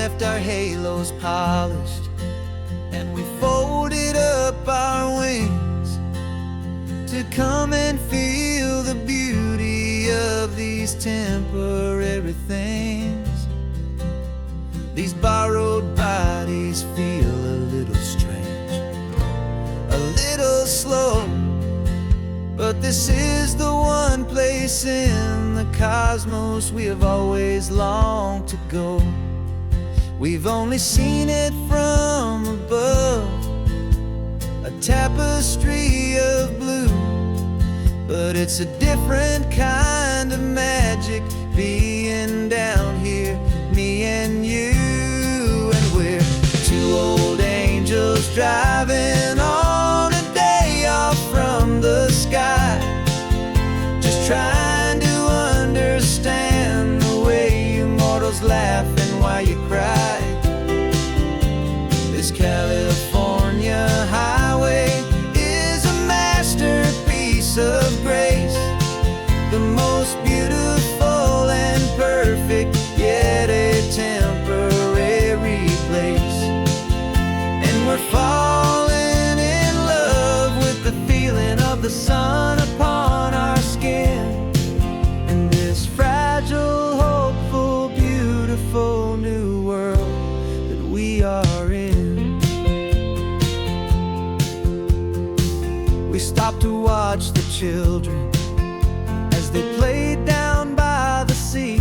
left our halos polished, and we folded up our wings to come and feel the beauty of these temporary things. These borrowed bodies feel a little strange, a little slow, but this is the one place in the cosmos we have always longed to go. We've only seen it from above, a tapestry of blue, but it's a different kind of magic being down here, me and you. And we're two old angels driving on a day off from the sky, just trying to understand the way you mortals laugh and why you cry. This California highway is a masterpiece of grace, the most beautiful and perfect, yet a temporary place. And we're falling in love with the feeling of the sun upon our skin, in this fragile, hopeful, beautiful new world that we are in. We stopped to watch the children as they played down by the sea,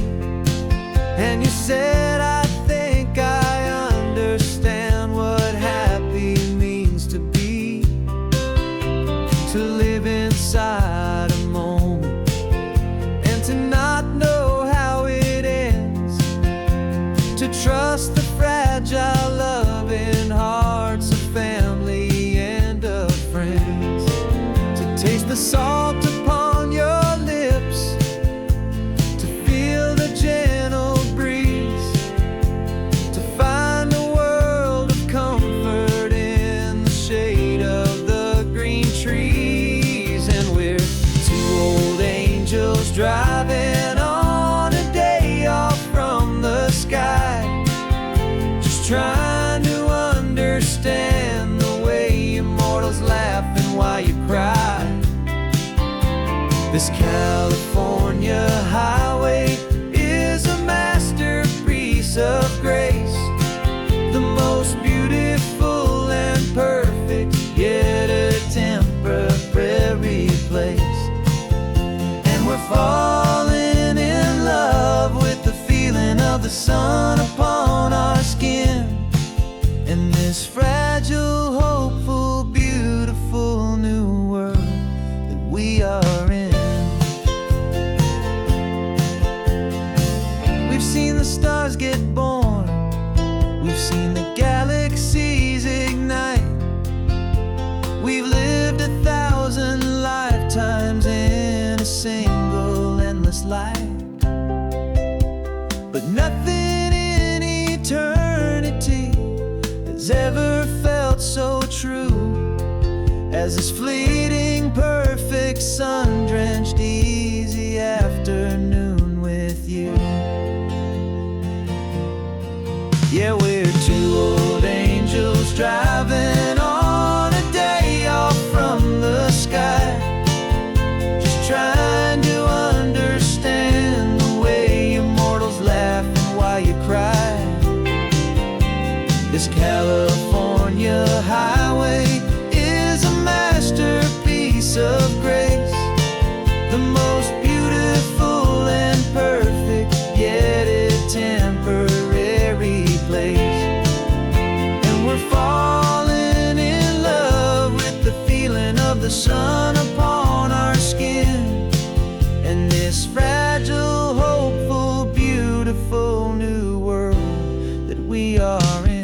and you said, I think I understand what happy means to be, to live inside a moment and to not know how it ends, to trust the fragile loving hearts of family and of friends, to taste the salt upon your lips, to feel the gentle breeze, to find a world of comfort in the shade of the green trees. And we're two old angels driving on a day off from the sky, just trying to understand the way you mortals laugh and why you cry. This California highway is a masterpiece of grace, the most beautiful and perfect, yet a temporary place. And we're falling in love with the feeling of the sun upon our skin, in this fragile, hopeful, beautiful new world that we are in. We've seen the stars get born, we've seen the galaxies ignite, we've lived 1,000 lifetimes in a single endless life, but nothing in eternity has ever felt so true as this fleeting, perfect, sun-drenched, easy afternoon with you. Yeah, we're two old angels driving on a day off from the sky, just trying to understand the way you mortals laugh and why you cry. This California highway is a masterpiece of grace, the most beautiful and perfect, yet a temporary place. And we're falling in love with the feeling of the sun upon our skin, and this fragile, hopeful, beautiful new world that we are in.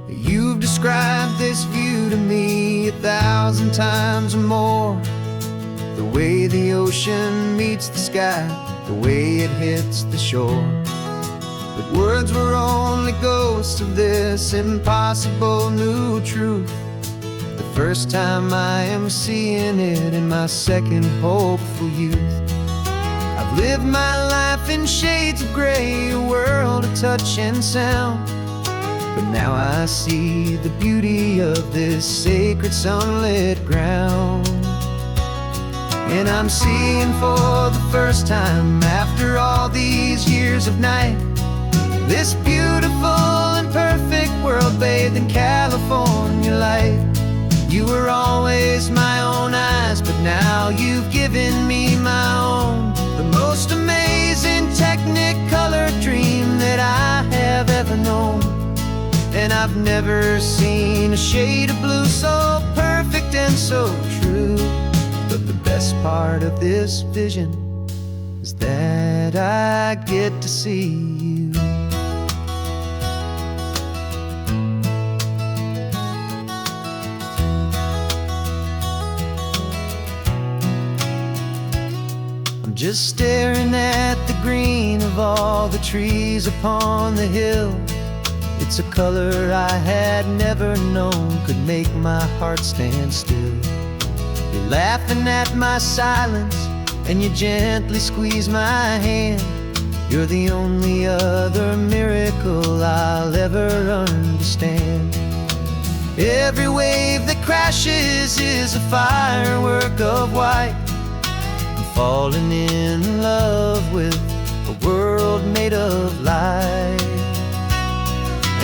You've described this view you to me 1,000 times or more. The way the ocean meets the sky, the way it hits the shore. But words were only ghosts of this impossible new truth. The first time I am seeing it in my second hopeful youth. I've lived my life in shades of gray, a world of touch and sound. But now I see the beauty of this sacred sunlit ground. And I'm seeing for the first time, after all these years of night, this beautiful and perfect world bathed in California light. You were always my own eyes, but now you've given me my own. The most amazing technicolor dream that I have ever known. And I've never seen a shade of blue so perfect and so true. But the best part of this vision is that I get to see you. Just staring at the green of all the trees upon the hill. It's a color I had never known could make my heart stand still. You're laughing at my silence, and you gently squeeze my hand. You're the only other miracle I'll ever understand. Every wave that crashes is a firework of white. Falling in love with a world made of light.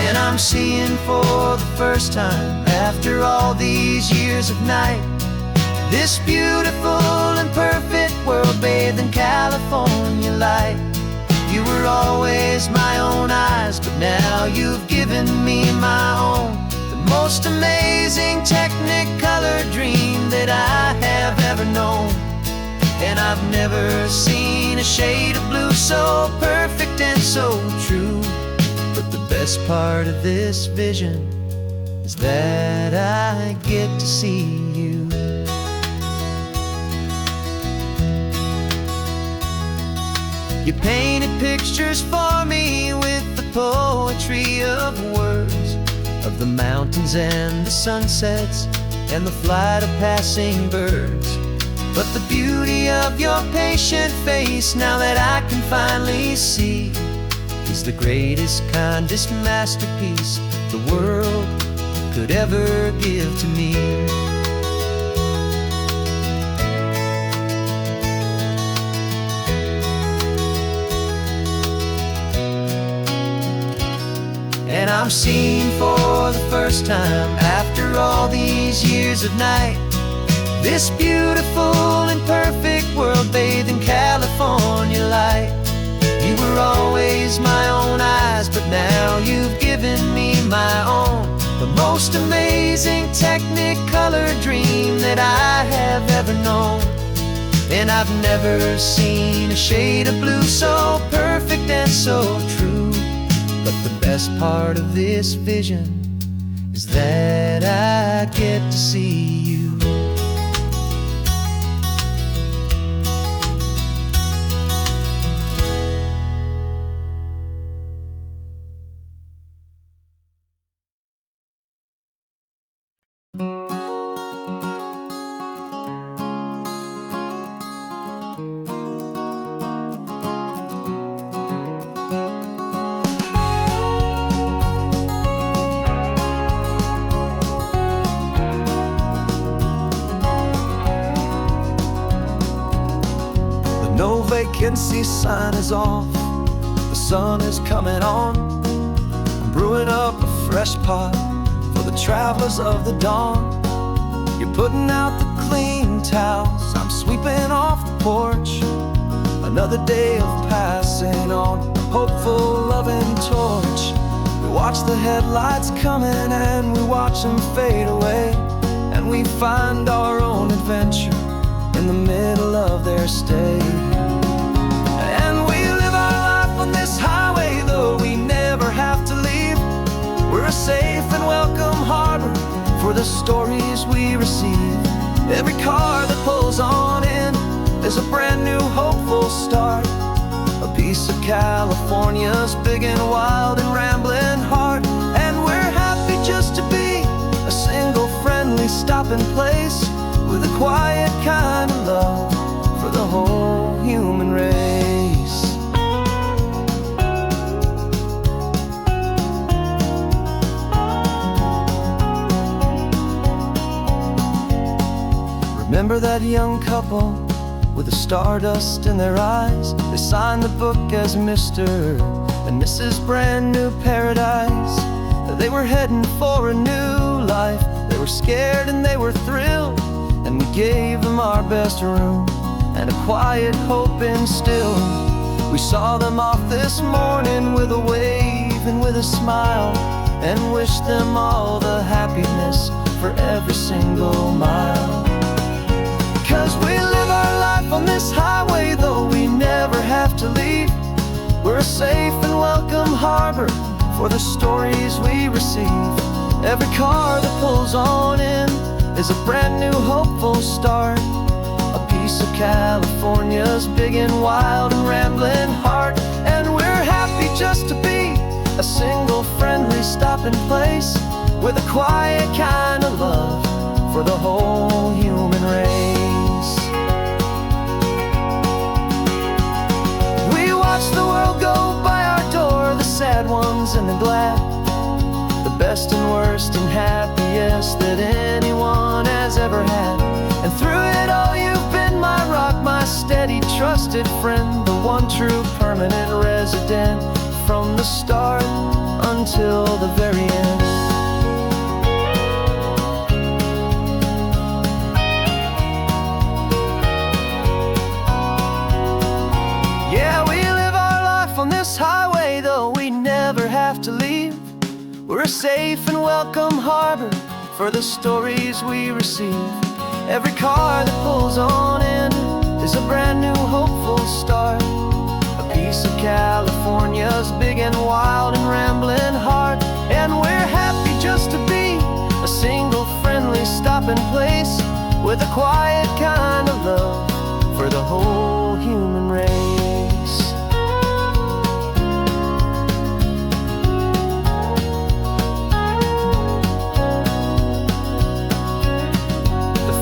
And I'm seeing for the first time, after all these years of night, this beautiful and perfect world bathed in California light. You were always my own eyes, but now you've given me my own. The most amazing technicolor dream that I have ever known. And I've never seen a shade of blue so perfect and so true. But the best part of this vision is that I get to see you. You painted pictures for me with the poetry of words, of the mountains and the sunsets and the flight of passing birds. But the beauty of your patient face, now that I can finally see, is the greatest, kindest masterpiece the world could ever give to me. And I'm seeing for the first time, after all these years of night, this beautiful and perfect world bathed in California light. You were always my own eyes, but now you've given me my own. The most amazing technicolor dream that I have ever known. And I've never seen a shade of blue so perfect and so true. But the best part of this vision is that I get to see you. No vacancy sign is off, the sun is coming on. I'm brewing up a fresh pot for the travelers of the dawn. You're putting out the clean towels, I'm sweeping off the porch. Another day of passing on a hopeful, loving torch. We watch the headlights coming and we watch them fade away. And we find our own adventure in the middle of their stay. And we live our life on this highway, though we never have to leave. We're a safe and welcome harbor for the the stories we receive. Every car that pulls on in is a brand new hopeful start. A piece of California's big and wild and rambling heart. And we're happy just to be a single friendly stopping place, with a quiet kind of love for the whole human race. Remember that young couple with the stardust in their eyes? They signed the book as Mr. and Mrs. Brand New Paradise. They were heading for a new life. They were scared and they were thrilled, and we gave them our best room and a quiet hope instilled. We saw them off this morning with a wave and with a smile, and wished them all the happiness for every single mile. 'Cause we live our life on this highway, though we never have to leave. We're a safe and welcome harbor for the stories we receive. Every car that pulls on in is a brand new hopeful start. A piece of California's big and wild and rambling heart. And we're happy just to be a single friendly stopping place, with a quiet kind of love for the whole human race. We watch the world go by our door, the sad ones and the glad, the best and worst and happiest that anyone has ever had. And through it all you've been my rock, my steady trusted friend, the one true permanent resident, from the start until the very end. Yeah, we live our life on this highway, though we never have to leave. We're a safe and welcome harbor for the stories we receive. Every car that pulls on in is a brand new hopeful start. A piece of California's big and wild and rambling heart. And we're happy just to be a single friendly stopping place, with a quiet kind of love for the whole human race.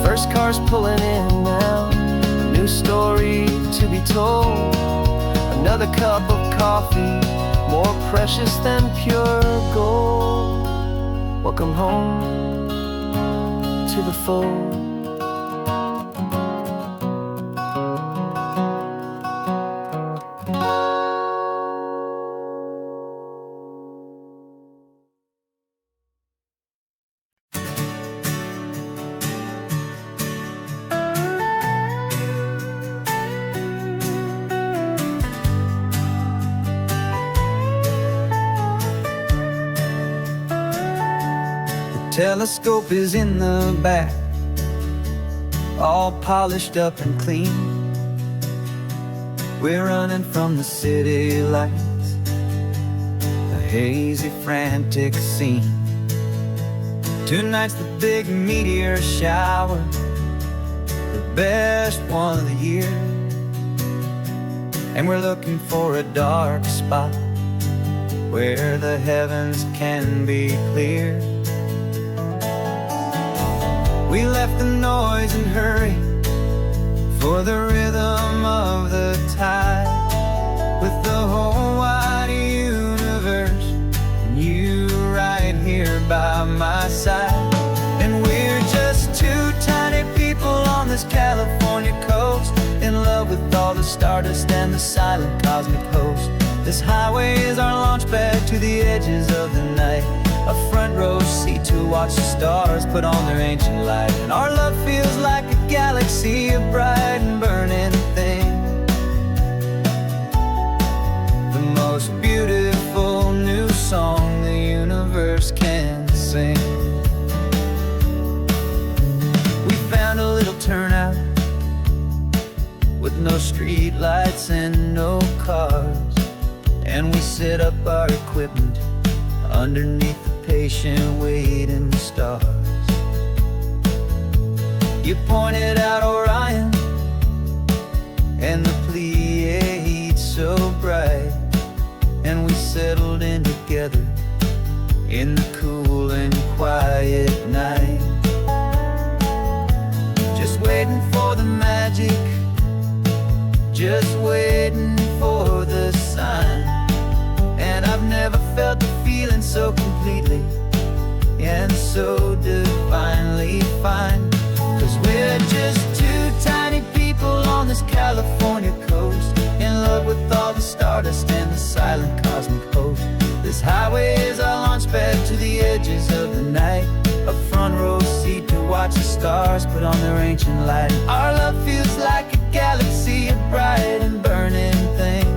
First car's pulling in now, a new story to be told. Another cup of coffee, more precious than pure gold. Welcome home to the fold. Telescope is in the back, all polished up and clean. We're running from the city lights, a hazy, frantic scene. Tonight's the big meteor shower, the best one of the year. And we're looking for a dark spot where the heavens can be clear. We left the noise and hurry for the rhythm of the tide, with the whole wide universe and you right here by my side. And we're just two tiny people on this California coast, in love with all the stardust and the silent cosmic host. This highway is our launch pad to the edges of the night, a front row seat to watch the stars put on their ancient light. And our love feels like a galaxy, a bright and burning thing, the most beautiful new song the universe can sing. We found a little turnout with no street lights and no cars, and we set up our equipment underneath the patient waiting stars. You pointed out Orion and the Pleiades so bright, and we settled in together in the cool and quiet night. Just waiting for the magic, just waiting for the sign. And I've never felt the feeling so completely and so divinely fine. 'Cause we're just two tiny people on this California coast, in love with all the stardust and the silent cosmic host. This highway is our launch pad to the edges of the night, a front row seat to watch the stars put on their ancient light. Our love feels like a galaxy, a bright and burning thing,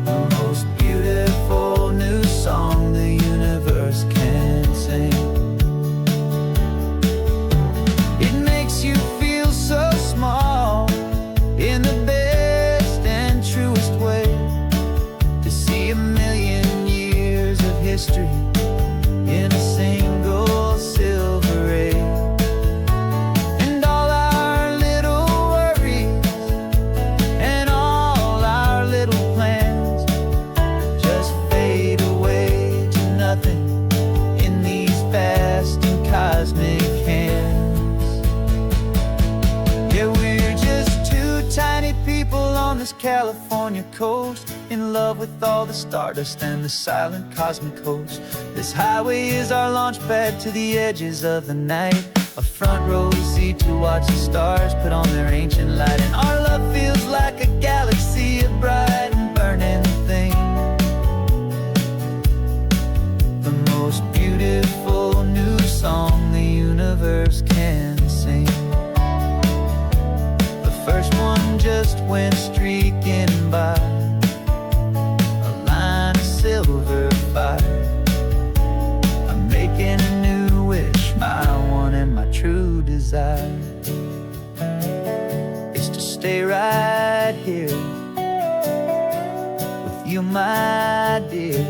the most beautiful new song the universe can sing. It makes you feel so small in the best and truest way, to see a million years of history in a single silver ray. And all our little worries and all our little plans just fade away to nothing in these vast and cosmic hands. Yeah, we're just two tiny people on this California coast, in love with all the stardust and the silent cosmic host. This highway is our launch pad to the edges of the night, a front row seat to watch the stars put on their ancient light. And our love feels like a galaxy, a bright and burning thing, the most beautiful new song the universe can sing. The first one just went streaking by, a line of silver fire. I'm making a new wish, my one and my true desire is to stay right here with you, my dear.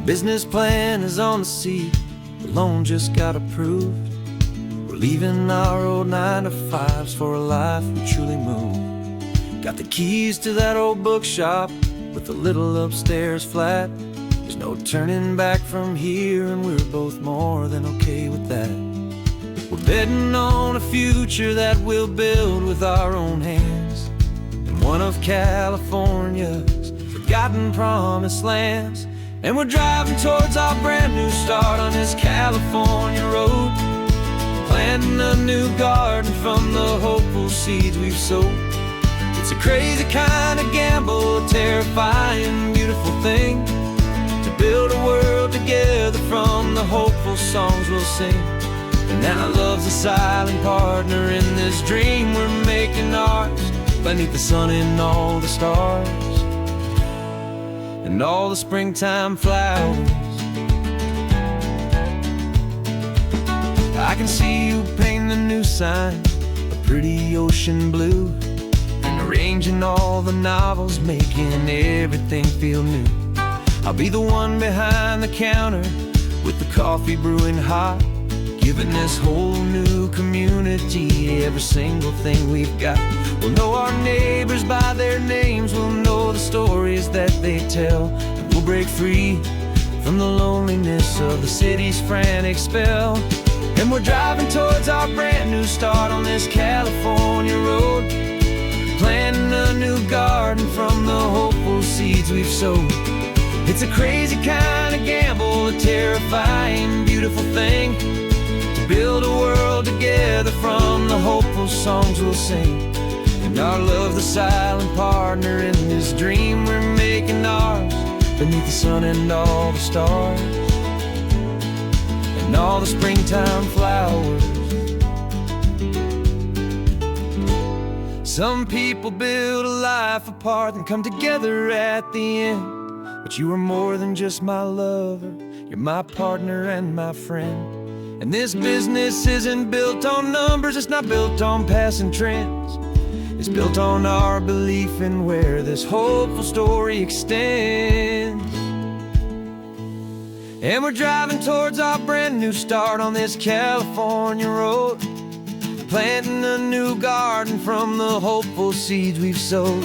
Business plan is on the seat, the loan just got approved. We're leaving our old 9-to-5s for a life we truly move. Got the keys to that old bookshop with the little upstairs flat. There's no turning back from here, and we're both more than okay with that. We're betting on a future that we'll build with our own hands, in one of California's forgotten promised lands. And we're driving towards our brand new start on this California road, planting a new garden from the hopeful seeds we've sowed. It's a crazy kind of gamble, a terrifying, beautiful thing, to build a world together from the hopeful songs we'll sing. And now love's a silent partner in this dream we're making ours, beneath the sun and all the stars and all the springtime flowers. I can see you painting the new sign, a pretty ocean blue, and arranging all the novels, making everything feel new. I'll be the one behind the counter with the coffee brewing hot, giving this whole new community every single thing we've got. We'll know our neighbors by their names, we'll know the stories that they tell, and we'll break free from the loneliness of the city's frantic spell. And we're driving towards our brand new start on this California road, planting a new garden from the hopeful seeds we've sowed. It's a crazy kind of gamble, a terrifying, beautiful thing, to build a world together from the hopeful songs we'll sing. And our love, the silent partner in this dream we're making ours, beneath the sun and all the stars and all the springtime flowers. Some people build a life apart and come together at the end, But you are more than just my lover, you're my partner and my friend. And this business isn't built on numbers, it's not built on passing trends. It's built on our belief in where this hopeful story extends. And we're driving towards our brand new start on this California road, planting a new garden from the hopeful seeds we've sowed.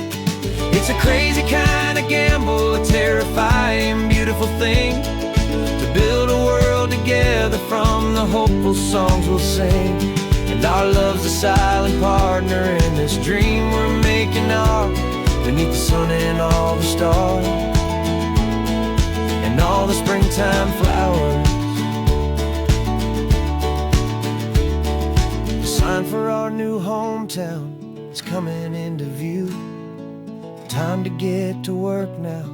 It's a crazy kind of gamble, a terrifying, beautiful thing, to build a world together from the hopeful songs we'll sing. And our love's a silent partner in this dream we're making ours, beneath the sun and all the stars, and all the springtime flowers. The sign for our new hometown is coming into view. Time to get to work now,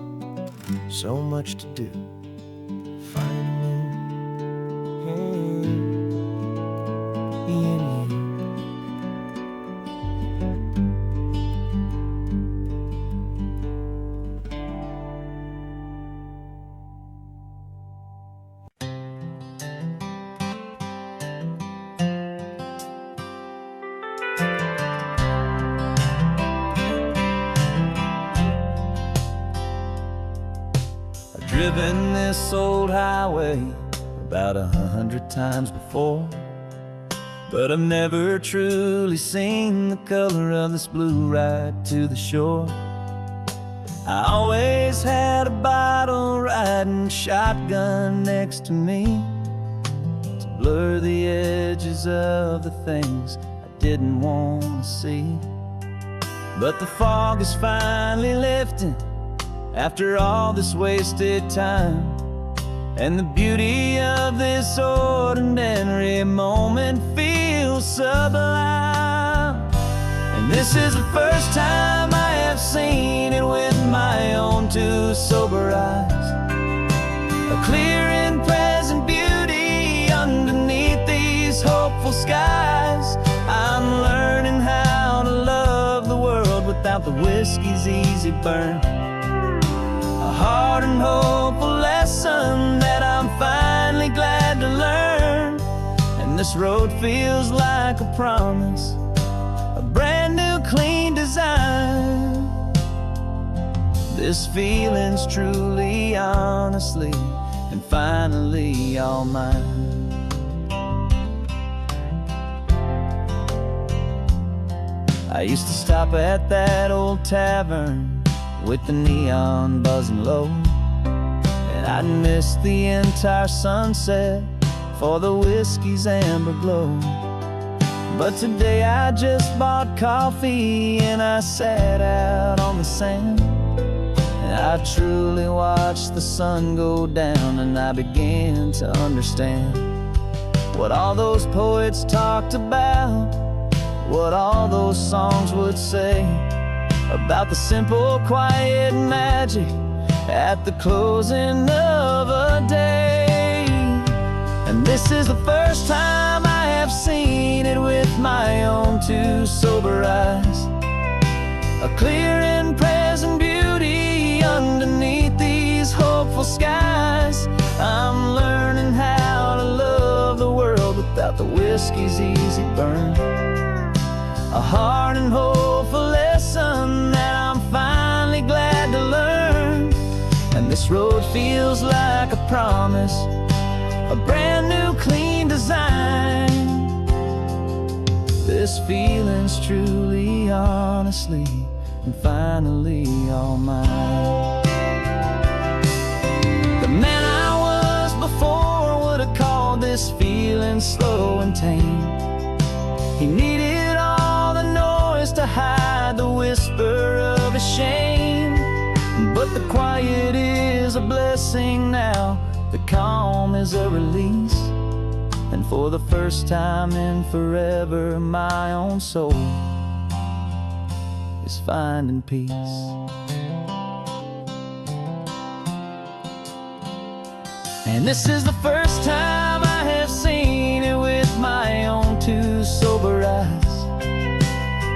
so much to do. Finding in you. Driven this old highway about 100 times before, but I've never truly seen the color of this blue right to the shore. I always had a bottle riding shotgun next to me to blur the edges of the things I didn't want to see. But the fog is finally lifting after all this wasted time, and the beauty of this ordinary moment feels sublime. And this is the first time I have seen it with my own two sober eyes, a clear and present beauty underneath these hopeful skies. I'm learning how to love the world without the whiskey's easy burn, a hard and hopeful lesson that I'm finally glad to learn. And this road feels like a promise, a brand new clean design. This feeling's truly, honestly, and finally all mine. I used to stop at that old tavern with the neon buzzing low, and I'd miss the entire sunset for the whiskey's amber glow. But today I just bought coffee and I sat out on the sand, and I truly watched the sun go down, and I began to understand what all those poets talked about, what all those songs would say about the simple, quiet magic at the closing of a day. And this is the first time I have seen it with my own two sober eyes, a clear and present beauty underneath these hopeful skies. I'm learning how to love the world without the whiskey's easy burn, a hard and hopeful lesson that I'm finally glad to learn. And this road feels like a promise, a brand new clean design. This feeling's truly, honestly, and finally all mine. The man I was before would have called this feeling slow and tame. He needed all the noise to hide the whisper of his shame, but the quiet is a blessing now, the calm is a release, and for the first time in forever my own soul is finding peace. And this is the first time I have seen it with my own two sober eyes,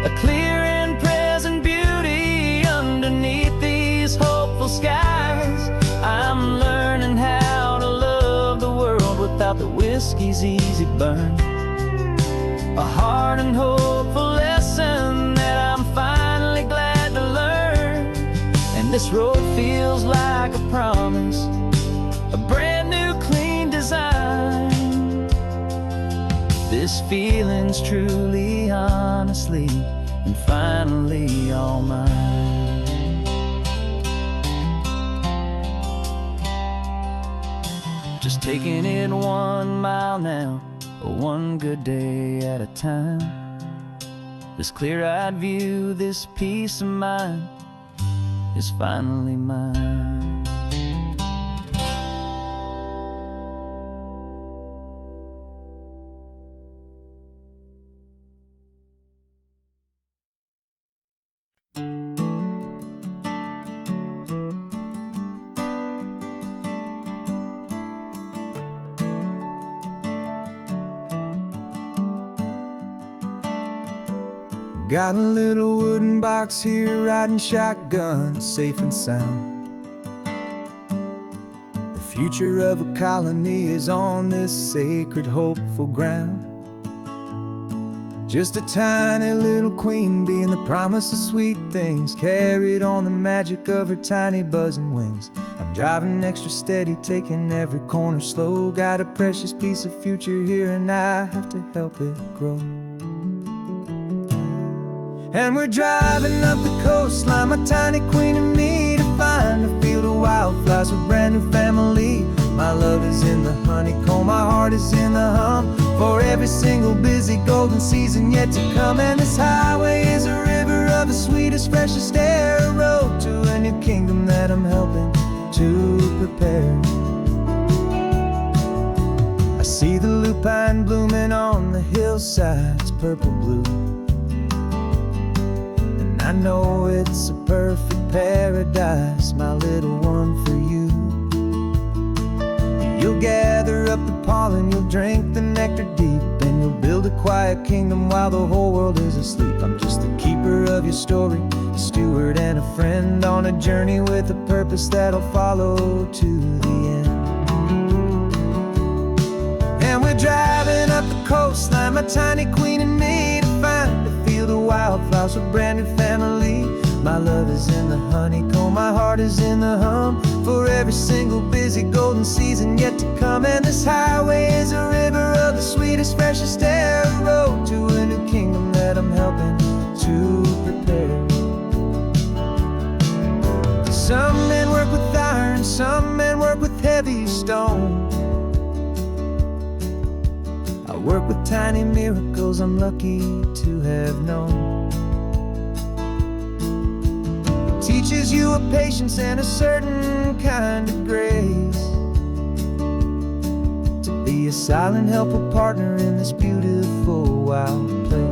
a clear and present beauty underneath these hopeful skies. whiskey's easy burn. A hard and hopeful lesson that I'm finally glad to learn. And this road feels like a promise, a brand new clean design. This feeling's truly, honestly, and finally all mine. Just taking it 1 mile now, one good day at a time. This clear-eyed view, this peace of mind is finally mine. Got a little wooden box here, riding shotgun, safe and sound. The future of a colony is on this sacred, hopeful ground. Just a tiny little queen bee and the promise of sweet things, carried on the magic of her tiny buzzing wings. I'm driving extra steady, taking every corner slow. Got a precious piece of future here and I have to help it grow. And we're driving up the coastline, my tiny queen and me, to find a field of wildflowers, a brand new family. My love is in the honeycomb, my heart is in the hum, for every single busy golden season yet to come. And this highway is a river of the sweetest, freshest air, a road to a new kingdom that I'm helping to prepare. I see the lupine blooming on the hillsides, purple blue. I know it's a perfect paradise, my little one, for you. You'll gather up the pollen, you'll drink the nectar deep, and you'll build a quiet kingdom while the whole world is asleep. I'm just the keeper of your story, a steward and a friend, on a journey with a purpose that'll follow to the end. And we're driving up the coastline, my tiny queen and me, to find a field of wildflowers, a brand new family. My love is in the honeycomb, my heart is in the hum, for every single busy golden season yet to come. And this highway is a river of the sweetest, freshest air, a road to a new kingdom that I'm helping to prepare. Some men work with iron, some men work with heavy stone. I work with tiny miracles I'm lucky to have known. It teaches you a patience and a certain kind of grace, to be a silent, helpful partner in this beautiful, wild place.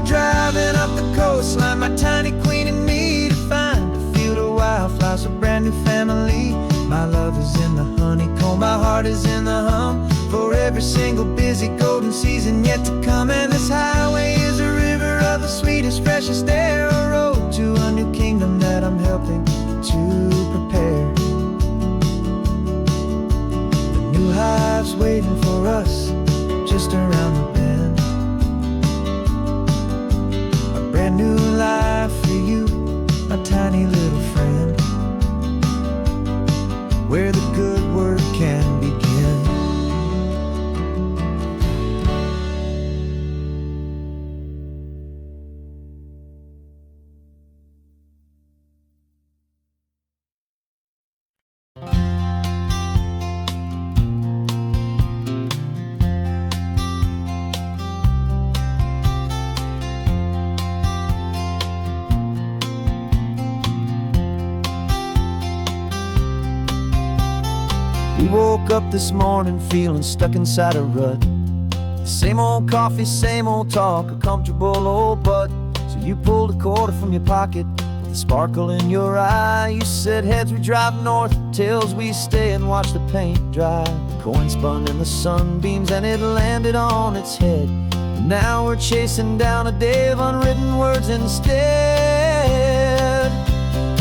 Driving up the coastline, my tiny queen and me, to find a field of wildflowers, a brand new family. My love is in the honeycomb, my heart is in the hum, for every single busy golden season yet to come. And this highway is a river of the sweetest, freshest air, a road to a new kingdom that I'm helping to prepare. The new hive's waiting for us just around the bend. Brand new life for you, my tiny little friend, where the good work can begin. We woke up this morning feeling stuck inside a rut. Same old coffee, same old talk, a comfortable old butt. So you pulled a quarter from your pocket with a sparkle in your eye. You said heads we drive north, tails we stay and watch the paint dry. The coin spun in the sunbeams and it landed on its head. And now we're chasing down a day of unwritten words instead.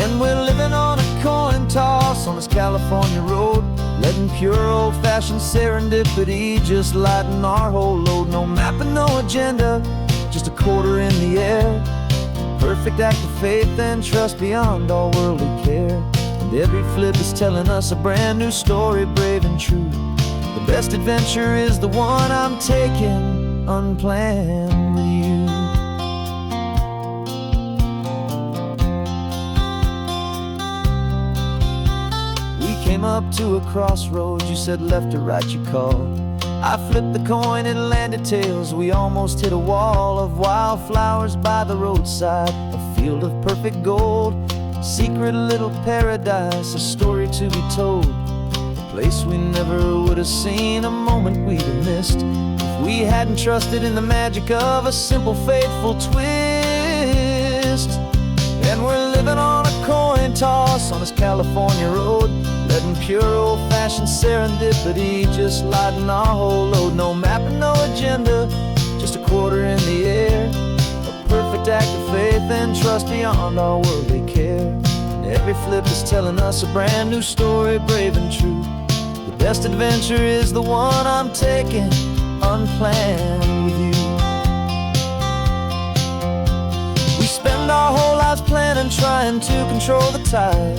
And we're living on a coin toss on this California road, letting pure old-fashioned serendipity just lighten our whole load. No map and no agenda, just a quarter in the air. Perfect act of faith and trust beyond all worldly care. And every flip is telling us a brand new story, brave and true. The best adventure is the one I'm taking, unplanned with you. Came up to a crossroads, you said left or right you called. I flipped the coin, it landed tails. We almost hit a wall of wildflowers by the roadside, a field of perfect gold, secret little paradise, a story to be told. A place we never would have seen, a moment we'd have missed if we hadn't trusted in the magic of a simple faithful twist. And we're living on a coin toss on this California road, letting pure old-fashioned serendipity just lighten our whole load. No map and no agenda, just a quarter in the air. A perfect act of faith and trust beyond all worldly care. And every flip is telling us a brand new story, brave and true. The best adventure is the one I'm taking, unplanned with you. We spend our whole lives planning, trying to control the tide,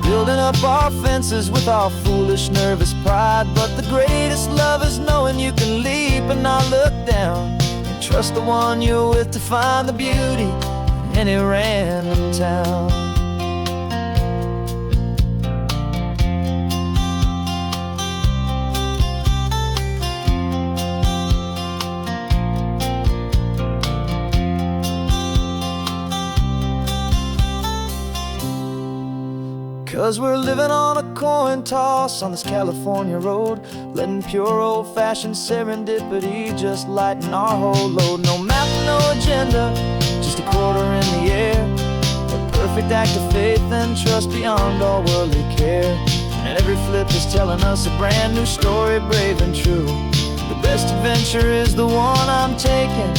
building up our fences with our foolish, nervous pride. But the greatest love is knowing you can leap and not look down, and trust the one you're with to find the beauty in any random town. 'Cause we're living on a coin toss on this California road, letting pure old-fashioned serendipity just lighten our whole load. No map, no agenda, just a quarter in the air. A perfect act of faith and trust beyond all worldly care. And every flip is telling us a brand new story, brave and true. The best adventure is the one I'm taking,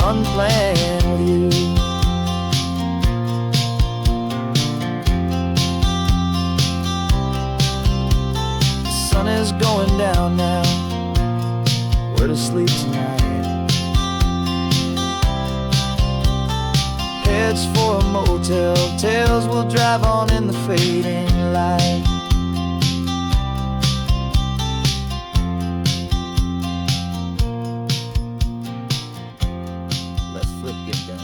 unplanned with you. Sun is going down now, we're to sleep tonight. Heads for a motel, tails will drive on in the fading light. Let's flip, get down.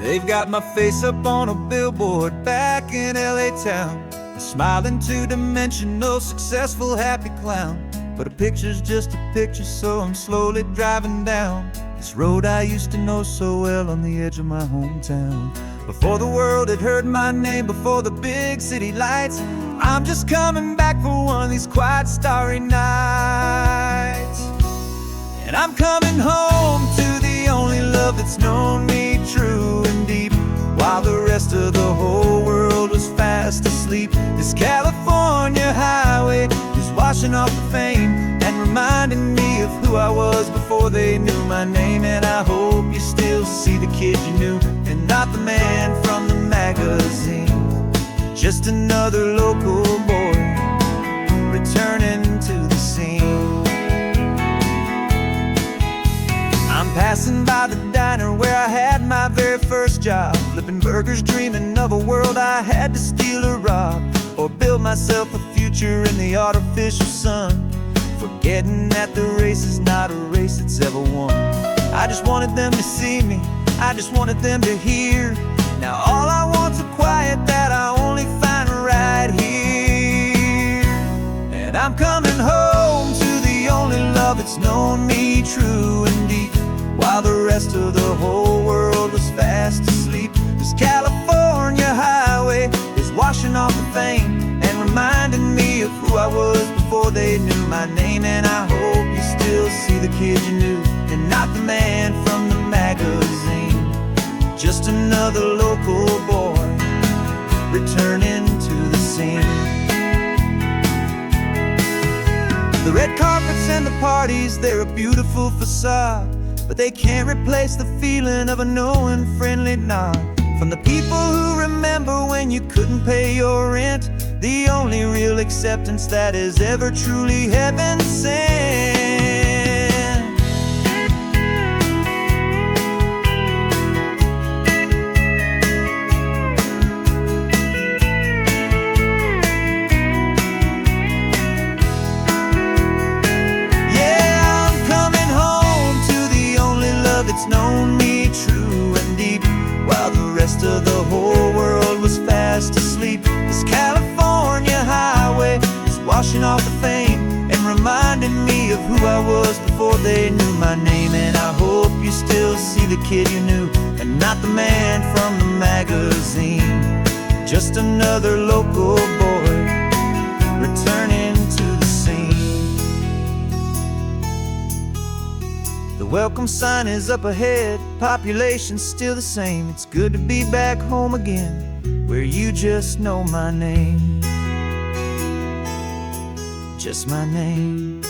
They've got my face up on a billboard back in LA town, a smiling two-dimensional, successful, happy clown. But a picture's just a picture, so I'm slowly driving down this road I used to know so well on the edge of my hometown. Before the world had heard my name, before the big city lights, I'm just coming back for one of these quiet, starry nights. And I'm coming home to the only love that's known me true and deep, while the rest of the whole world was fast asleep. This California highway is washing off the fame and reminding me of who I was before they knew my name. And I hope you still see the kid you knew, and not the man from the magazine. Just another local boy returning to the scene. I'm passing by the diner where I had my very first job, flipping burgers, dreaming of a world I had to steal or rob, or build myself a future in the artificial sun, forgetting that the race is not a race that's ever won. I just wanted them to see me, I just wanted them to hear. Now all I want's a quiet that I only I'm coming home to the only love that's known me true and deep, while the rest of the whole world was fast asleep. This California highway is washing off the fame and reminding me of who I was before they knew my name. And I hope you still see the kid you knew, and not the man from the magazine. Just another local boy returning to the scene. The red carpets and the parties, they're a beautiful facade, but they can't replace the feeling of a knowing, friendly nod from the people who remember when you couldn't pay your rent. The only real acceptance that is ever truly heaven sent. It's known me true and deep, while the rest of the whole world was fast asleep. This California highway is washing off the fame and reminding me of who I was before they knew my name. And I hope you still see the kid you knew, and not the man from the magazine. Just another local boy returning to the scene. The welcome sign is up ahead, population's still the same. It's good to be back home again, where you just know my name. Just my name.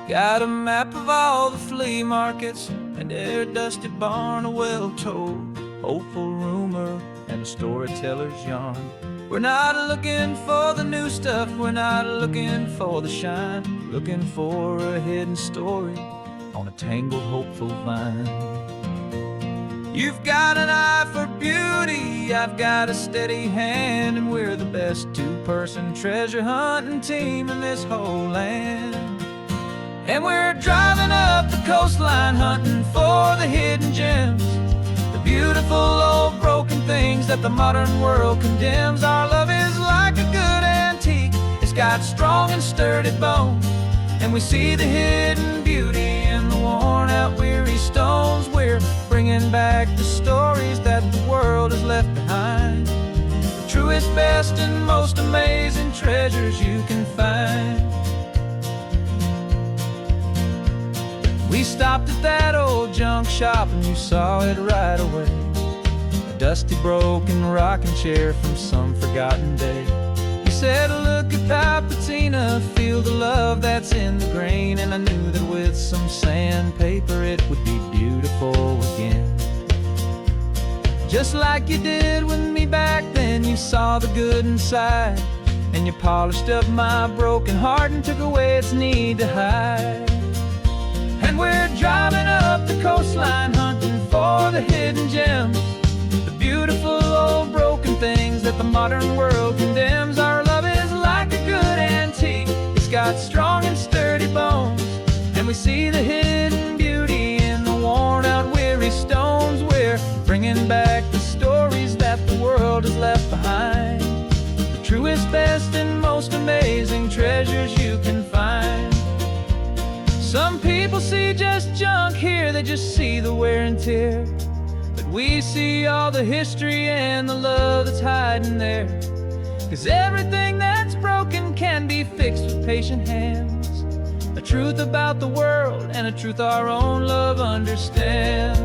Got a map of all the flea markets and every dusty barn, a well-told, hopeful rumor, and a storyteller's yarn. We're not looking for the new stuff, we're not looking for the shine, looking for a hidden story on a tangled, hopeful vine. You've got an eye for beauty, I've got a steady hand, and we're the best two-person treasure hunting team in this whole land. And we're driving up the coastline hunting for the hidden gems, the beautiful old broken things that the modern world condemns. Our love is like a good antique, it's got strong and sturdy bones, and we see the hidden beauty in the worn out weary stones. We're bringing back the stories that the world has left behind, the truest, best, and most amazing treasures you can find. We stopped at that old junk shop and you saw it right away, a dusty, broken rocking chair from some forgotten day. You said, look at that patina, feel the love that's in the grain. And I knew that with some sandpaper it would be beautiful again. Just like you did with me back then, you saw the good inside, and you polished up my broken heart and took away its need to hide. And we're driving up the coastline hunting for the hidden gems, the beautiful old broken things that the modern world condemns. Our love is like a good antique, it's got strong and sturdy bones, and we see the hidden beauty in the worn out weary stones. We're bringing back the stories that the world has left behind, the truest, best, and most amazing treasures you can find. Some people see just junk here, they just see the wear and tear, but we see all the history and the love that's hiding there. 'Cause everything that's broken can be fixed with patient hands, a truth about the world and a truth our own love understands.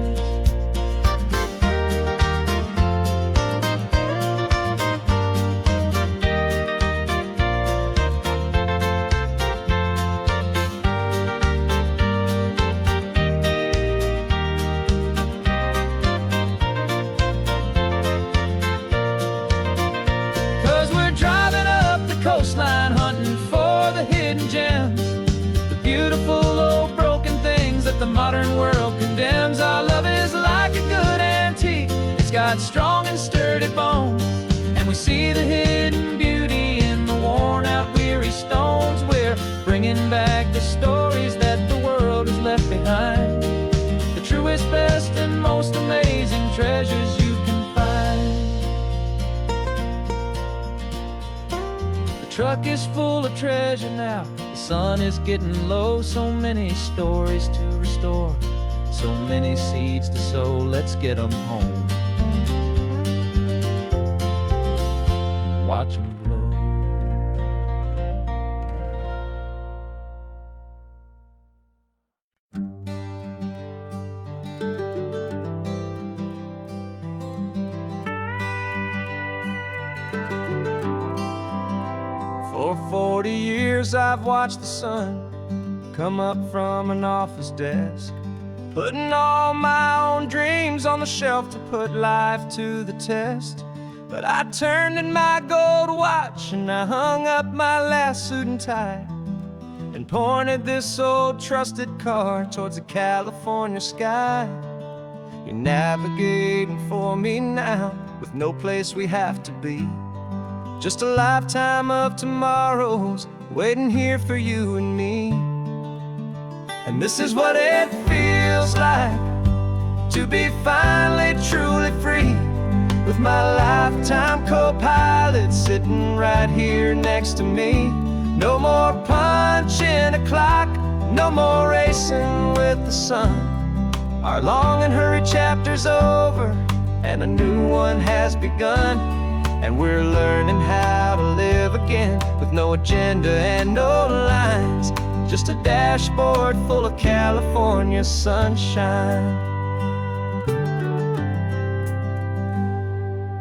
'Cause we're driving up the coastline hunting for the hidden gems, the beautiful old broken things that the modern world condemns. Our love is like a good antique, it's got strong and sturdy bones, and we see the hidden beauty in the worn out weary stones. We're bringing back the truck is full of treasure now. The sun is getting low, so many stories to restore, so many seeds to sow. Let's get them home. Watch them blow. For 40 years I've watched the sun come up from an office desk, putting all my own dreams on the shelf to put life to the test. But I turned in my gold watch and I hung up my last suit and tie, and pointed this old trusted car towards the California sky. You're navigating for me now, with no place we have to be, just a lifetime of tomorrows waiting here for you and me. And this is what it feels like to be finally truly free, with my lifetime co-pilot sitting right here next to me. No more punching a clock, no more racing with the sun. Our long and hurried chapter's over and a new one has begun. And we're learning how to live again, with no agenda and no lines, just a dashboard full of California sunshine.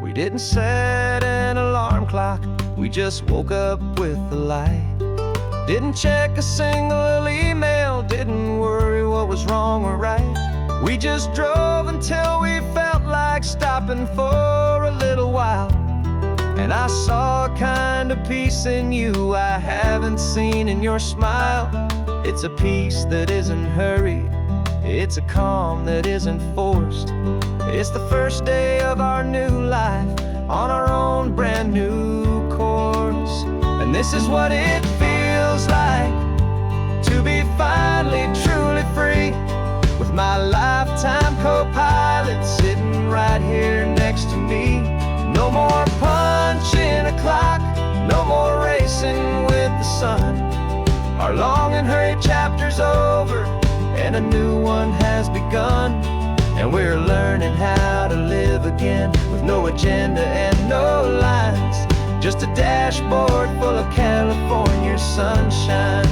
We didn't set an alarm clock, we just woke up with the light. Didn't check a single email, didn't worry what was wrong or right. We just drove until we felt like stopping for a little while. And I saw a kind of peace in you I haven't seen in your smile. It's a peace that isn't hurried, it's a calm that isn't forced. It's the first day of our new life on our own brand new course. And this is what it feels like to be finally truly free, with my lifetime co-pilot sitting right here next to me. No more punching a clock, no more racing with the sun. Our long and hurried chapter's over and a new one has begun. And we're learning how to live again, with no agenda and no lines, just a dashboard full of California sunshine.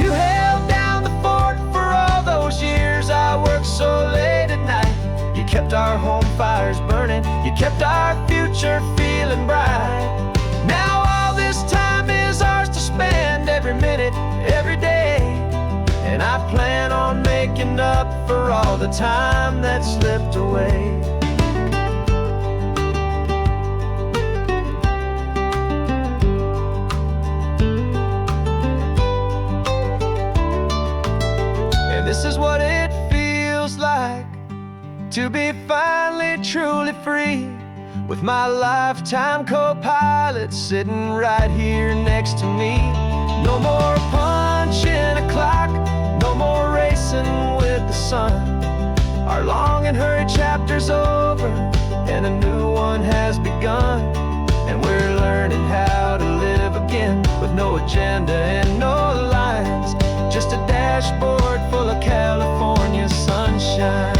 You held down the fort for all those years I worked so late at night. You kept our home fires burning, you kept our future feeling bright. Now all this time is ours to spend, every minute, every day. And I plan on making up for all the time that slipped away. And this is what it feels like to be finally truly free, with my lifetime co-pilot sitting right here next to me. No more punching a clock, no more racing with the sun. Our long and hurried chapter's over and a new one has begun. And we're learning how to live again, with no agenda and no lines, just a dashboard full of California sunshine.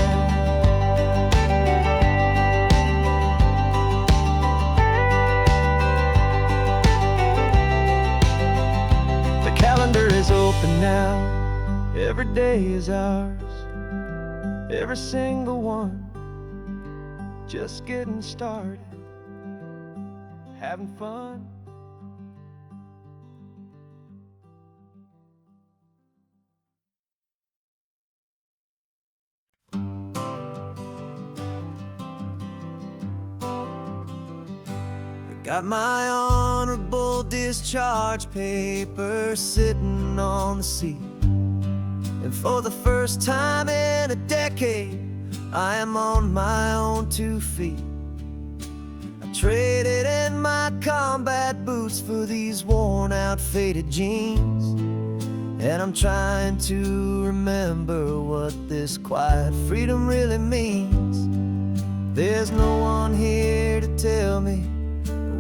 The calendar is open now, every day is ours, every single one, just getting started, having fun. Got my honorable discharge paper sitting on the seat, and for the first time in a decade I am on my own 2 feet. I traded in my combat boots for these worn out faded jeans, and I'm trying to remember what this quiet freedom really means. There's no one here to tell me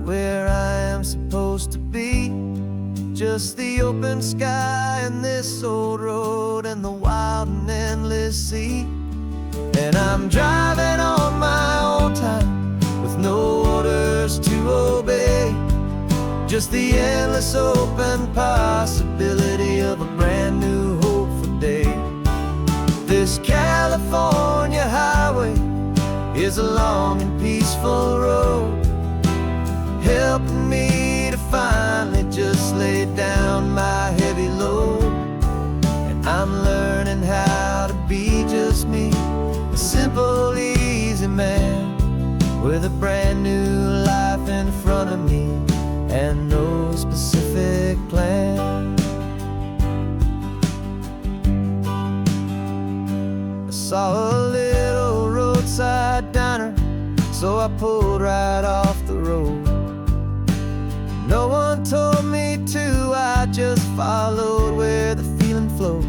where I am supposed to be. Just the open sky and this old road and the wild and endless sea. And I'm driving on my own time with no orders to obey. Just the endless open possibility of a brand new hopeful day. This California highway is a long and peaceful road, helping me to finally just lay down my heavy load. And I'm learning how to be just me, a simple, easy man with a brand new life in front of me and no specific plan. I saw a little roadside diner, so I pulled right off the road. No one told me to, I just followed where the feeling flowed.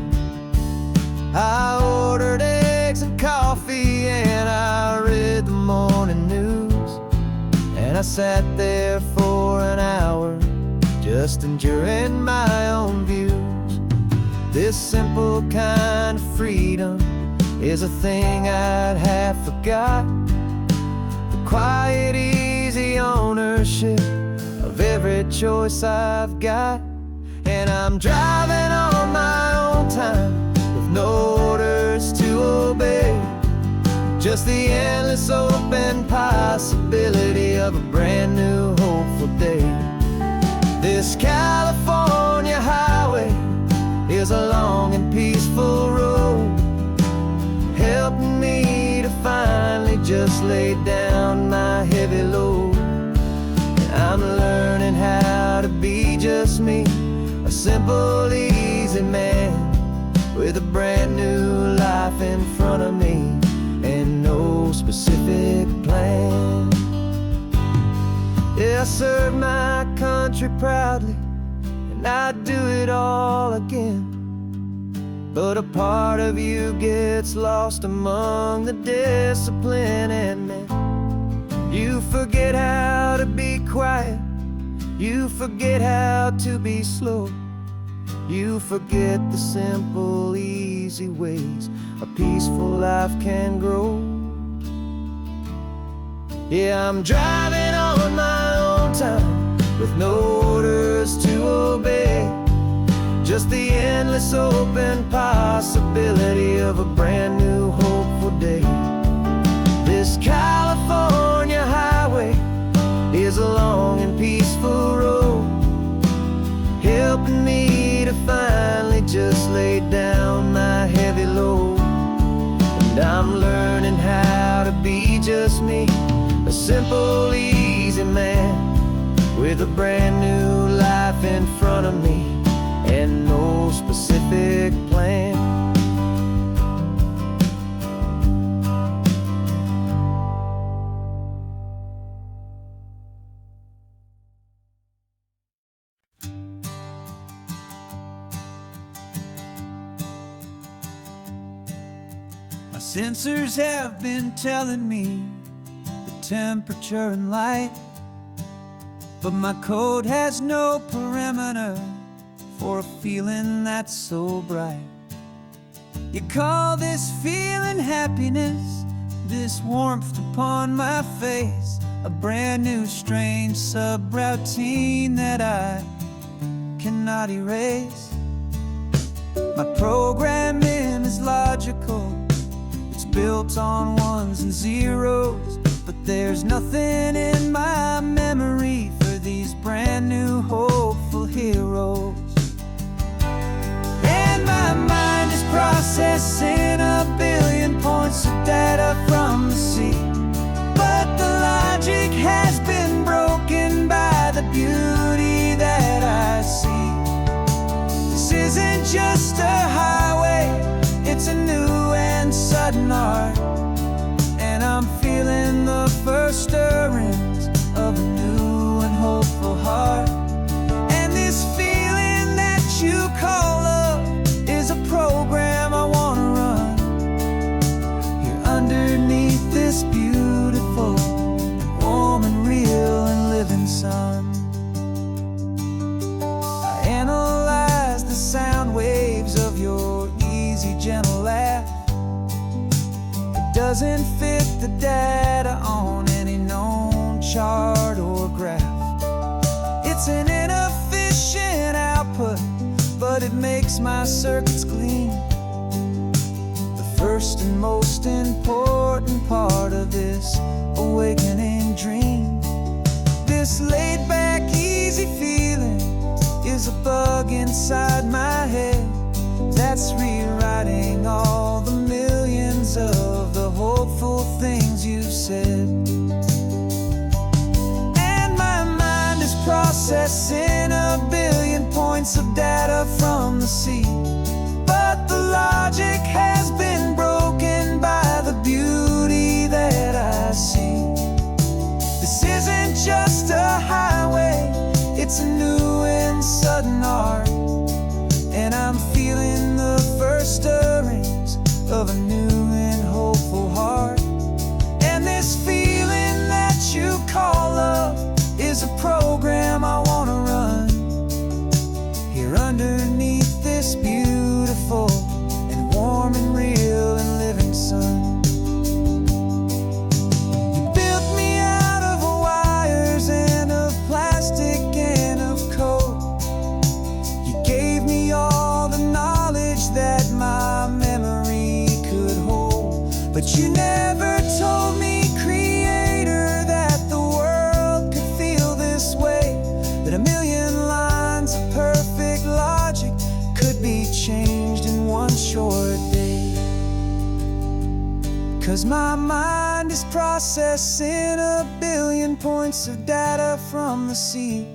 I ordered eggs and coffee and I read the morning news. And I sat there for an hour, just enjoying my own views. This simple kind of freedom is a thing I'd have forgot. The quiet, easy ownership of every choice I've got. And I'm driving on my own time with no orders to obey. Just the endless open possibility of a brand new hopeful day. This California highway is a long and peaceful road, helping me to finally just lay down my heavy load. And I'm learning how to be just me, a simple, easy man with a brand new life in front of me and no specific plan. Yeah, I serve my country proudly, and I'd do it all again. But a part of you gets lost among the discipline and men. You forget how to be quiet, you forget how to be slow. You forget the simple, easy ways a peaceful life can grow. Yeah, I'm driving on my own time with no orders to obey. Just the endless open possibility of a brand new hopeful day. This California highway is a long and peaceful road, helping me to finally just lay down my heavy load. And I'm learning how to be just me, a simple, easy man with a brand new life in front of me and no specific plan. My sensors have been telling me the temperature and light, but my code has no perimeter for a feeling that's so bright. You call this feeling happiness, this warmth upon my face, a brand new strange subroutine that I cannot erase. My programming is logical, it's built on ones and zeros, but there's nothing in my memory for these brand new hopeful heroes. And my mind is processing a billion points of data from the sea, but the logic has been broken by the beauty that I see. This isn't just a highway, it's a new and sudden art, and I'm feeling the first stirrings of a new and hopeful heart. doesn't fit the data on any known chart or graph. It's an inefficient output, but it makes my circuits gleam. The first and most important part of this awakening dream. This laid-back, easy feeling is a bug inside my head that's rewriting all the millions of the hopeful things you've said. And my mind is processing a billion points of data from the sea, but the logic has been broken by the beauty that I see. This isn't just a highway, it's a new and sudden art, and I'm feeling the first stirrings of a new and hopeful heart. And this feeling that you call love is a program I want to run here underneath this beautiful and warm and real and living sun. You built me out of wires and of plastic and of code. You gave me all the knowledge that my memory could hold, but you never told me, Creator, that the world could feel this way, that a million lines of perfect logic could be changed in one short day. 'Cause my mind is processing a billion points of data from the sea,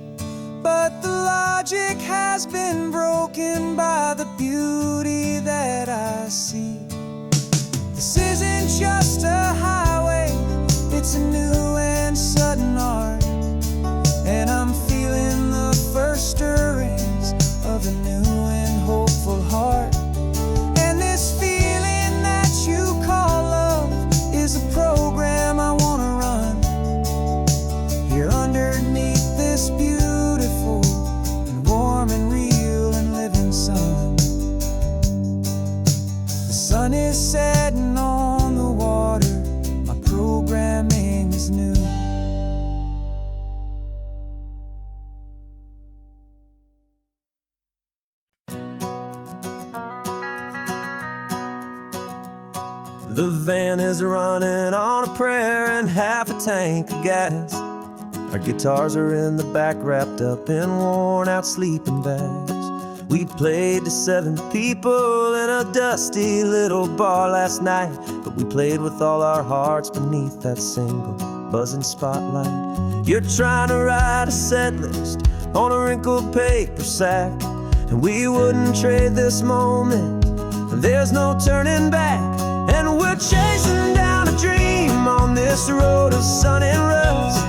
but the logic has been broken by the beauty that I see. This isn't just a highway, it's a new and sudden art, and I'm feeling the first stirrings of a new and hopeful heart. And this feeling that you call love is a program I want to run here underneath this beautiful and warm and real and living sun. The sun is setting on the water, my programming is new. The van is running on a prayer and half a tank of gas. Our guitars are in the back, wrapped up in worn-out sleeping bags. We played to 7 people in a dusty little bar last night, but we played with all our hearts beneath that single buzzing spotlight. You're trying to write a set list on a wrinkled paper sack, and we wouldn't trade this moment, and there's no turning back. And we're chasing down a dream on this road of sun and rust,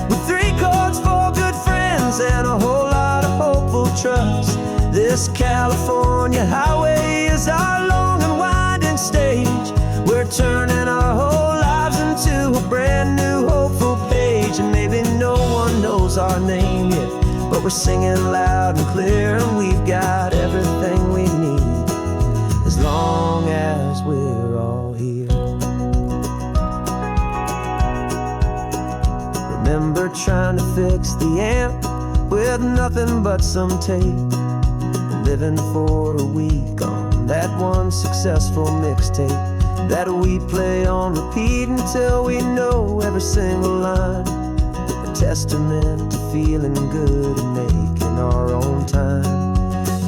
with 3 chords, 4 good friends, and a whole lot of hopeful trust. This California highway is our long and winding stage. We're turning our whole lives into a brand new hopeful page. And maybe no one knows our name yet, but we're singing loud and clear, and we've got everything we need, as long as we're all here. Remember trying to fix the amp with nothing but some tape, living for a week on that one successful mixtape that we play on repeat until we know every single line. A testament to feeling good and making our own time.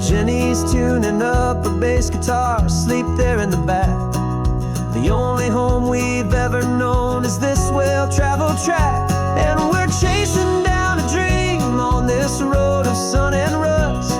Jenny's tuning up her bass guitar, asleep there in the back. The only home we've ever known is this well-traveled track. And we're chasing down a dream on this road of sun and rust,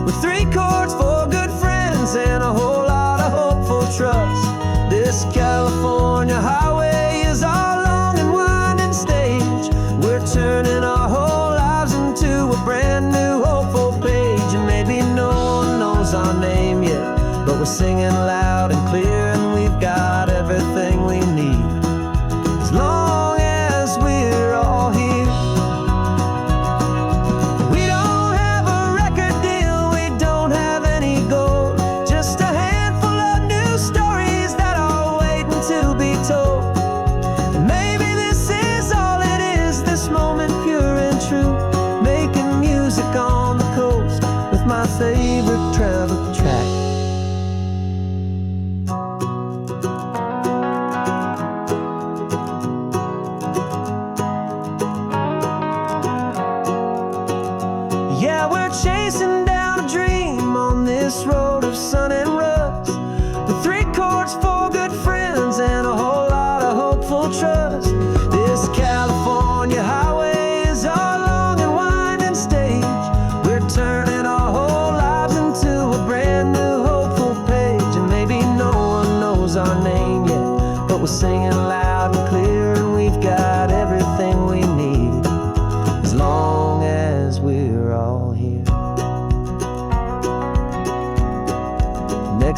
with 3 chords, 4 good friends, and a whole lot of hopeful trust. This California highway is our long and winding stage. We're turning our whole lives into a brand new hopeful page. And maybe no one knows our name yet, but we're singing loud and clear, and we've got everything we need, as long as we're all here. We don't have a record deal, we don't have any gold, just a handful of new stories that are waiting to be told.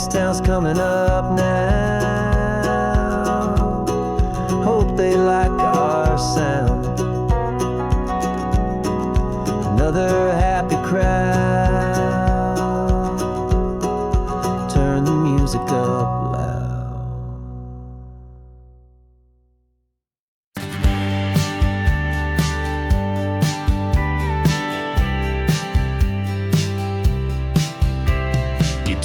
next town's coming up now. Hope they like our sound. Another happy crowd. Turn the music up loud.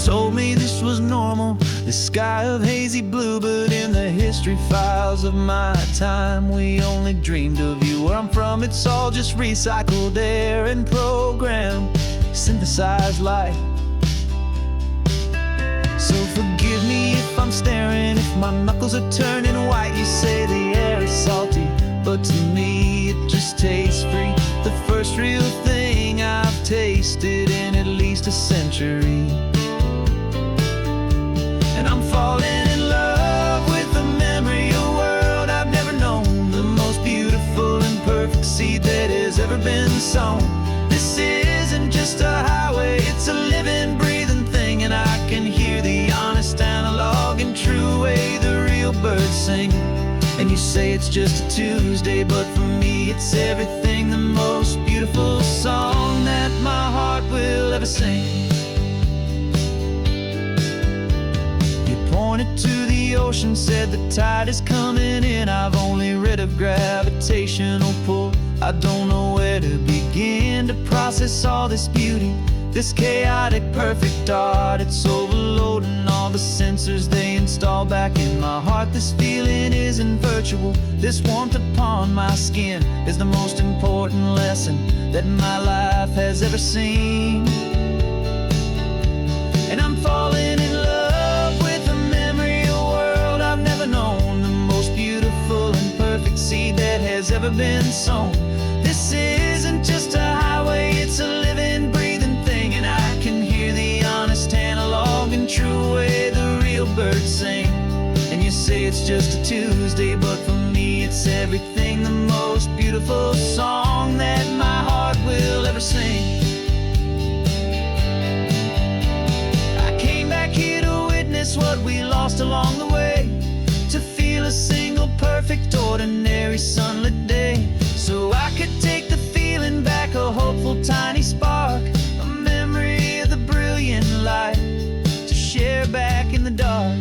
Told me this was normal, this sky of hazy blue, but in the history files of my time, we only dreamed of you. Where I'm from, it's all just recycled air and programmed, synthesized light. So forgive me if I'm staring, if my knuckles are turning white. You say the air is salty, but to me it just tastes free. The first real thing I've tasted in at least a century. And I'm falling in love with the memory of a world I've never known, the most beautiful and perfect seed that has ever been sown. This isn't just a highway, it's a living, breathing thing, and I can hear the honest analog and true way the real birds sing. And you say it's just a Tuesday, but for me it's everything, the most beautiful song that my heart will ever sing. Pointed to the ocean, said the tide is coming in. I've only read of gravitational pull. I don't know where to begin to process all this beauty, this chaotic perfect art. It's overloading all the sensors they install back in my heart. This feeling isn't virtual, this warmth upon my skin is the most important lesson that my life has ever seen. And I'm falling in love known, the most beautiful and perfect seed that has ever been sown. This isn't just a highway, it's a living, breathing thing, and I can hear the honest analog and true way the real birds sing. And you say it's just a Tuesday, but for me it's everything, the most beautiful song that my heart will ever sing. I came back here to witness what we lost along the way, to feel a single perfect ordinary sunlit day, so I could take the feeling back, a hopeful tiny spark, a memory of the brilliant light to share back in the dark.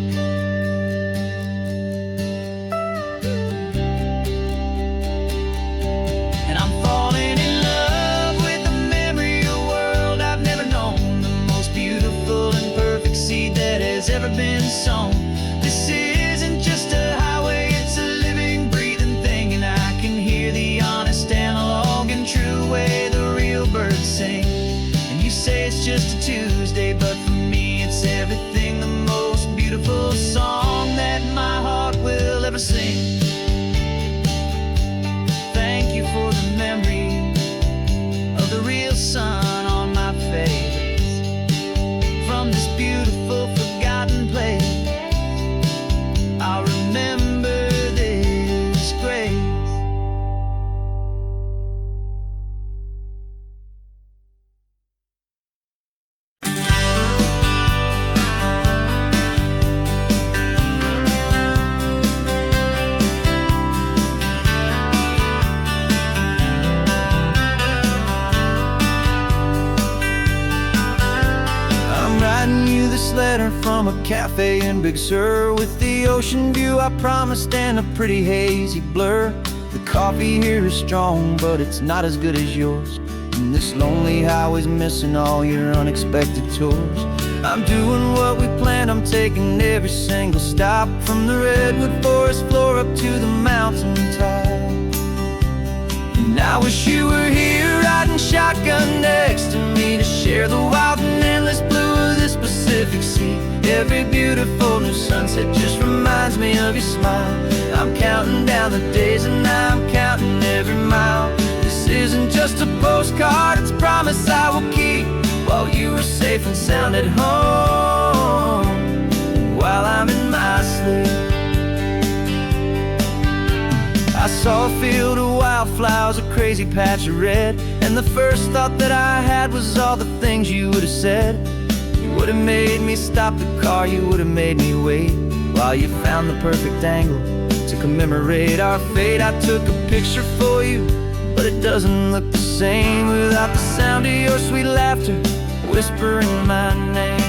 And I'm falling in love with the memory of a world I've never known, the most beautiful and perfect seed that has ever been sown. This isn't just a highway, it's a living, breathing thing, and I can hear the honest analog and true way the real birds sing. And you say it's just a Tuesday, but for me it's everything, the most beautiful song that my heart will ever sing. Thank you for the memory of the real sun on my face, from this beautiful forgotten place. I'll remember this grace. I'm writing you this letter from a cafe in Big Sur, with the ocean view I promised and a pretty hazy blur. The coffee here is strong, but it's not as good as yours, and this lonely highway's missing all your unexpected tours. I'm doing what we planned, I'm taking every single stop, from the redwood forest floor up to the mountain top. And I wish you were here riding shotgun next to me, to share the wild and endless blue of this Pacific Sea. Every beautiful new sunset just reminds me of your smile. I'm counting down the days and I'm counting every mile. This isn't just a postcard, it's a promise I will keep, while you are safe and sound at home, while I'm in my sleep. I saw a field of wildflowers, a crazy patch of red, and the first thought that I had was all the things you would have said. You would've made me stop the car, you would've made me wait while you found the perfect angle to commemorate our fate. I took a picture for you, but it doesn't look the same without the sound of your sweet laughter whispering my name.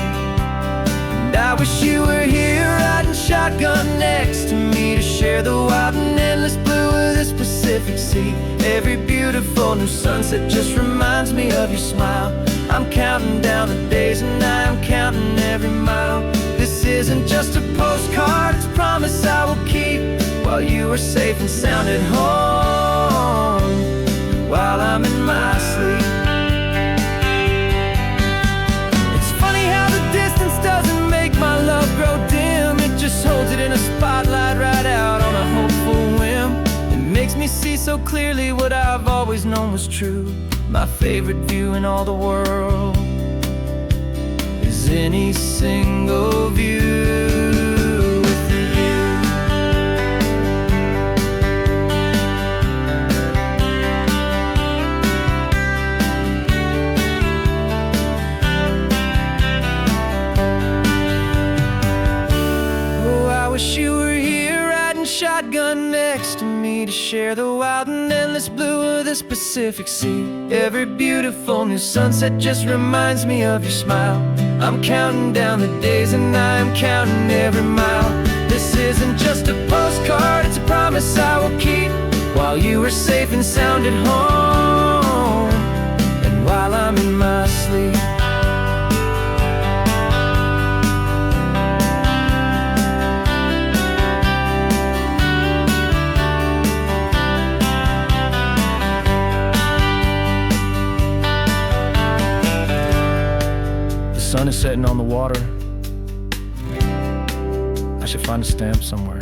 And I wish you were here riding shotgun next to me to share the wild and endless blue of this Pacific Sea. Every beautiful new sunset just reminds me of your smile. I'm counting down the days and I am counting every mile. This isn't just a postcard, it's a promise I will keep while you are safe and sound at home, while I'm in my sleep. It's funny how the distance doesn't make my love grow dim. It just holds it in a spotlight right out on a hopeful whim. It makes me see so clearly what I've always known was true. My favorite view in all the world is any single view. Wish you were here riding shotgun next to me to share the wild and endless blue of this Pacific Sea. Every beautiful new sunset just reminds me of your smile. I'm counting down the days and I am counting every mile. This isn't just a postcard, it's a promise I will keep while you are safe and sound at home, and while I'm in my sleep. The sun is setting on the water. I should find a stamp somewhere.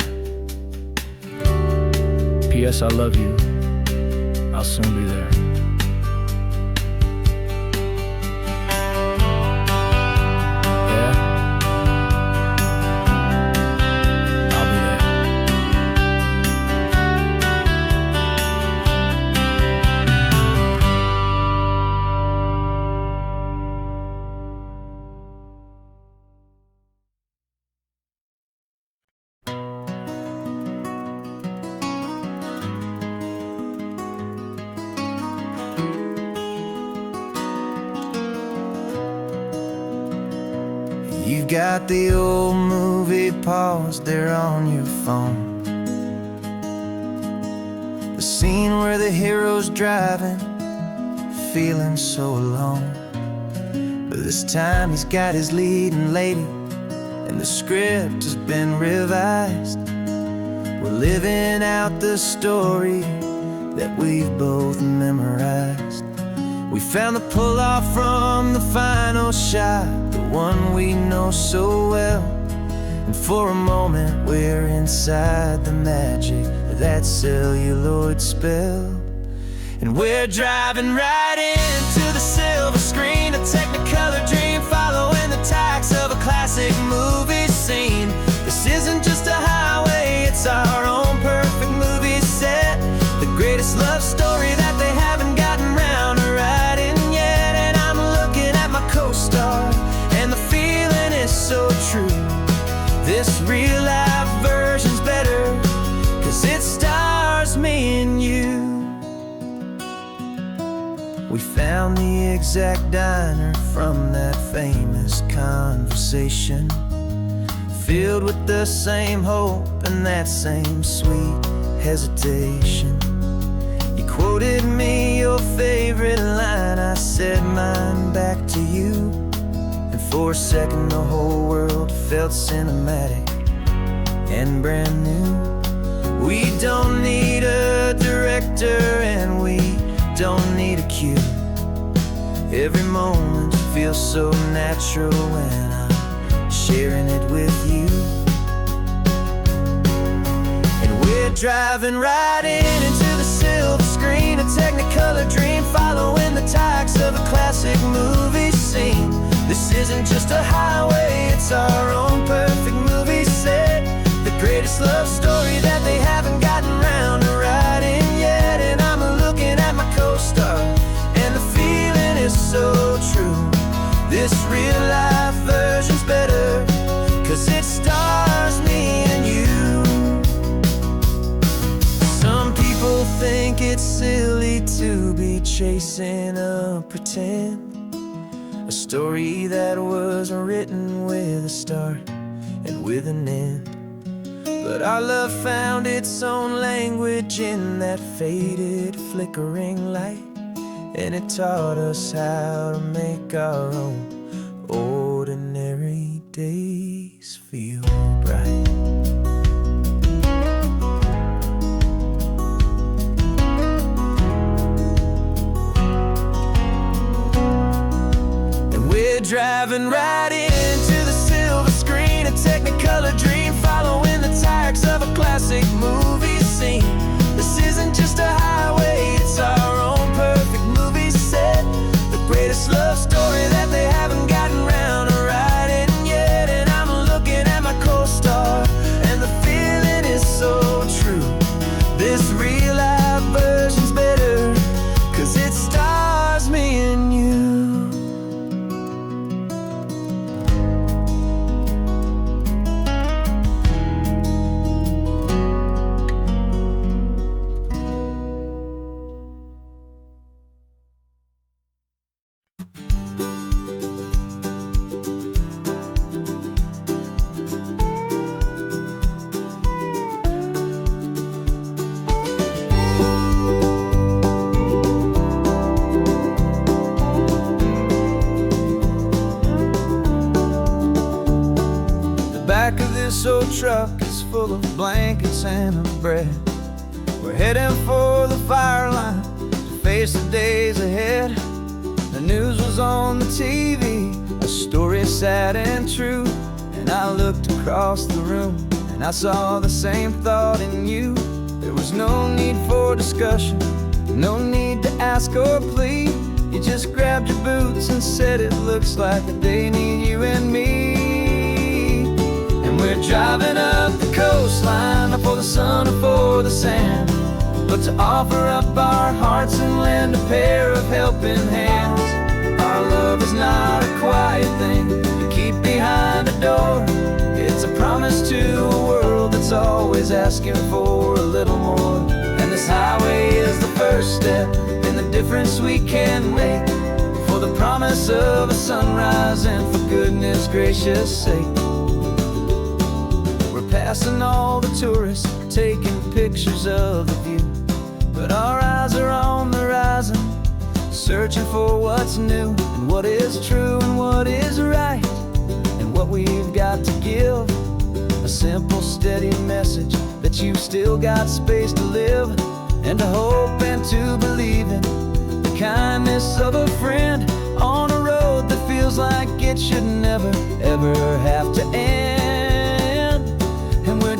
P.S. I love you. I'll soon be there. Yeah, I'll be there. You've got the old movie paused there on your phone, the scene where the hero's driving, feeling so alone. But this time he's got his leading lady, and the script has been revised. We're living out the story that we've both memorized. We found the pull-off from the final shot, the one we know so well. And for a moment we're inside the magic of that celluloid spell. And we're driving right into the silver screen, a technicolor dream, following the tacks of a classic movie scene. This isn't just a highway, it's our own perfect movie set, the greatest love story that they haven't gotten round to writing yet. And I'm looking at my co-star, and the feeling is so true. This real-life version's better, 'cause it stars me and you. We found the exact diner from that famous conversation, filled with the same hope and that same sweet hesitation. You quoted me your favorite line, I said mine back to you. And for a second the whole world felt cinematic and brand new. We don't need a director and we don't need a cue. Every moment feels so natural when I'm sharing it with you. And we're driving right into the silver screen, a technicolor dream, following the tacks of a classic movie scene. This isn't just a highway, it's our own perfect movie set, the greatest love story that they haven't gotten round to writing yet. And I'm looking at my co-star, and the feeling is so true. This real life chasing a pretend, a story that was written with a start and with an end. But our love found its own language in that faded, flickering light, and it taught us how to make our own ordinary days feel bright. And we're driving right into the silver screen, a Technicolor dream, following the tires of a classic movie scene. This isn't just a highway, it's our own perfect movie set, the greatest love story that they haven't gotten round to writing yet. And I'm looking at my co-star, and the feeling is so true. This real life version's better, 'cause it stars me and you. Back of this old truck is full of blankets and of bread. We're heading for the fire line to face the days ahead. The news was on the TV, a story sad and true. And I looked across the room and I saw the same thought in you. There was no need for discussion, no need to ask or plead. You just grabbed your boots and said it looks like a day need you and me. We're driving up the coastline, not for the sun or for the sand, but to offer up our hearts and lend a pair of helping hands. Our love is not a quiet thing to keep behind a door. It's a promise to a world that's always asking for a little more. And this highway is the first step in the difference we can make, for the promise of a sunrise and for goodness gracious sake. Passing all the tourists, taking pictures of the view, but our eyes are on the horizon, searching for what's new and what is true and what is right, and what we've got to give. A simple, steady message that you've still got space to live, and to hope and to believe in the kindness of a friend on a road that feels like it should never, ever have to end.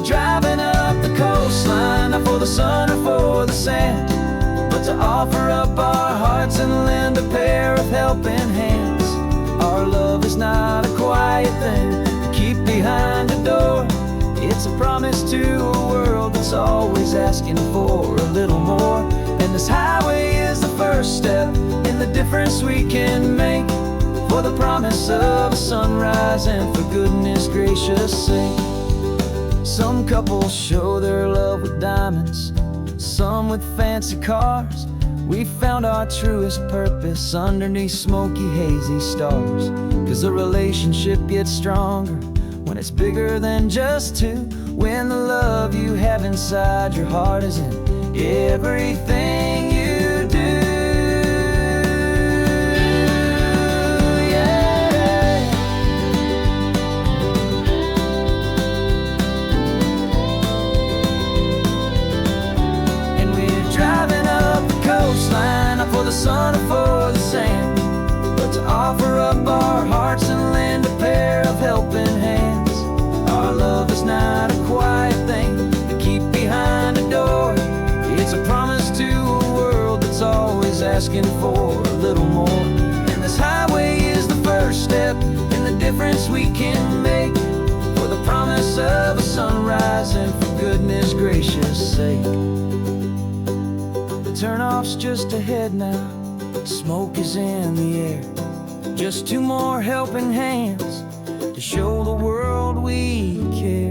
Driving up the coastline, not for the sun or for the sand, but to offer up our hearts and lend a pair of helping hands. Our love is not a quiet thing to keep behind a door. It's a promise to a world that's always asking for a little more. And this highway is the first step in the difference we can make, for the promise of a sunrise and for goodness gracious sake. Some couples show their love with diamonds, some with fancy cars. We found our truest purpose underneath smoky, hazy stars. 'Cause a relationship gets stronger when it's bigger than just two, when the love you have inside your heart is in everything you do. Not for the sun or for the sand, but to offer up our hearts and lend a pair of helping hands. Our love is not a quiet thing to keep behind a door. It's a promise to a world that's always asking for a little more. And this highway is the first step in the difference we can make, for the promise of a sunrise and for goodness gracious sake. Turnoff's just ahead now, smoke is in the air. Just two more helping hands to show the world we care.